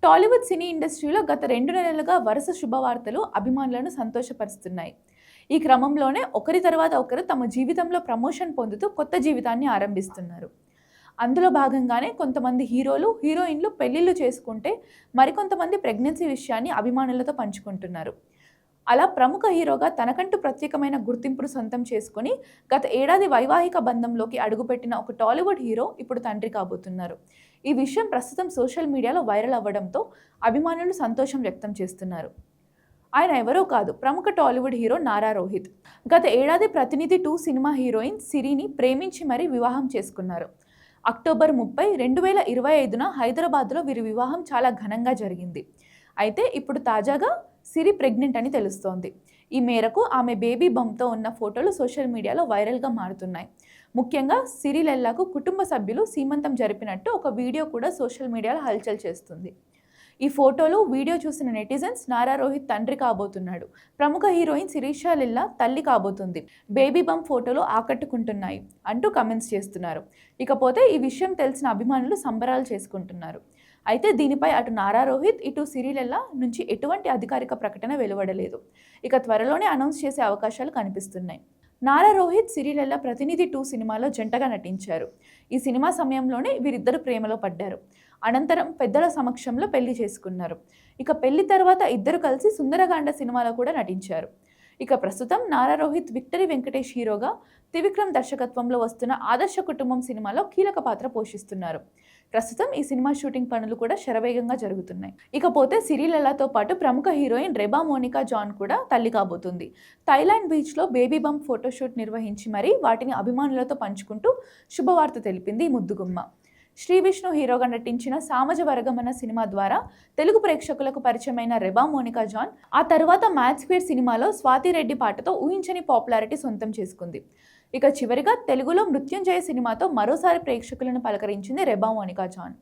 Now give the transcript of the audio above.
టాలీవుడ్ సినీ ఇండస్ట్రీలో గత 2 నెలలుగా వరుస శుభవార్తలు అభిమానులను సంతోషపరుస్తున్నాయి. ఈ క్రమంలోనే ఒకరి తర్వాత ఒకరు తమ జీవితంలో ప్రమోషన్ పొందుతూ కొత్త జీవితాన్ని ఆరంభిస్తున్నారు. అందులో భాగంగానే కొంతమంది హీరోలు, హీరోయిన్లు పెళ్లిళ్లు చేసుకుంటే మరికొంతమంది ప్రెగ్నెన్సీ విషయాన్ని అభిమానులతో పంచుకుంటున్నారు. అలా ప్రముఖ హీరోగా తనకంటూ ప్రత్యేకమైన గుర్తింపును సొంతం చేసుకొని గత ఏడాది వైవాహిక బంధంలోకి అడుగుపెట్టిన ఒక టాలీవుడ్ హీరో ఇప్పుడు తండ్రి కాబోతున్నారు. ఈ విషయం ప్రస్తుతం సోషల్ మీడియాలో వైరల్ అవ్వడంతో అభిమానులు సంతోషం వ్యక్తం చేస్తున్నారు. ఆయన ఎవరో కాదు, ప్రముఖ టాలీవుడ్ హీరో నారా రోహిత్. గత ఏడాది ప్రతినిధి 2 సినిమా హీరోయిన్ సిరిని ప్రేమించి మరీ వివాహం చేసుకున్నారు. అక్టోబర్ 30, 2025న హైదరాబాద్లో వీరి వివాహం చాలా ఘనంగా జరిగింది. అయితే ఇప్పుడు తాజాగా సిరి ప్రెగ్నెంట్ అని తెలుస్తోంది. ఈ మేరకు ఆమె బేబీ బంప్తో ఉన్న ఫోటోలు సోషల్ మీడియాలో వైరల్గా మారుతున్నాయి. ముఖ్యంగా సిరి లెల్లాకు కుటుంబ సభ్యులు సీమంతం జరిపినట్టు ఒక వీడియో కూడా సోషల్ మీడియాలో హల్చల్ చేస్తుంది. ఈ ఫోటోలు, వీడియో చూసిన నెటిజన్స్ నారా రోహిత్ తండ్రి కాబోతున్నాడు, ప్రముఖ హీరోయిన్ శిరీష లిల్లా తల్లి కాబోతుంది, బేబీ బంప్ ఫోటోలు ఆకట్టుకుంటున్నాయి అంటూ కమెంట్స్ చేస్తున్నారు. ఇకపోతే ఈ విషయం తెలిసిన అభిమానులు సంబరాలు చేసుకుంటున్నారు. అయితే దీనిపై అటు నారా రోహిత్, ఇటు సిరి లెల్లా నుంచి ఎటువంటి అధికారిక ప్రకటన వెలువడలేదు. ఇక త్వరలోనే అనౌన్స్ చేసే అవకాశాలు కనిపిస్తున్నాయి. నారా రోహిత్, సిరి లెల్లా ప్రతినిధి 2 సినిమాలో జంటగా నటించారు. ఈ సినిమా సమయంలోనే వీరిద్దరు ప్రేమలో పడ్డారు. అనంతరం పెద్దల సమక్షంలో పెళ్లి చేసుకున్నారు. ఇక పెళ్లి తర్వాత ఇద్దరు కలిసి సుందరకాండ సినిమాలో కూడా నటించారు. ఇక ప్రస్తుతం నారా రోహిత్ విక్టరీ వెంకటేష్ హీరోగా త్రివిక్రమ్ దర్శకత్వంలో వస్తున్న ఆదర్శ కుటుంబం సినిమాలో కీలక పాత్ర పోషిస్తున్నారు. ప్రస్తుతం ఈ సినిమా షూటింగ్ పనులు కూడా శరవేగంగా జరుగుతున్నాయి. ఇకపోతే సిరి లెల్లాతో పాటు ప్రముఖ హీరోయిన్ రెబా మోనికా జాన్ కూడా తల్లి కాబోతుంది. థాయిలాండ్ బీచ్లో బేబీ బంప్ ఫోటోషూట్ నిర్వహించి మరీ వాటిని అభిమానులతో పంచుకుంటూ శుభవార్త తెలిపింది ఈ ముద్దుగుమ్మ. శ్రీ విష్ణు హీరోగా నటించిన సామజ వర్గమన సినిమా ద్వారా తెలుగు ప్రేక్షకులకు పరిచయమైన రెబా మోనికా జాన్ ఆ తర్వాత మ్యాథ్ స్క్వేర్ సినిమాలో స్వాతి రెడ్డి పాటతో ఊహించని పాపులారిటీ సొంతం చేసుకుంది. ఇక చివరిగా తెలుగులో మృత్యుంజయ సినిమాతో మరోసారి ప్రేక్షకులను పలకరించింది రెబా మోనికా జాన్.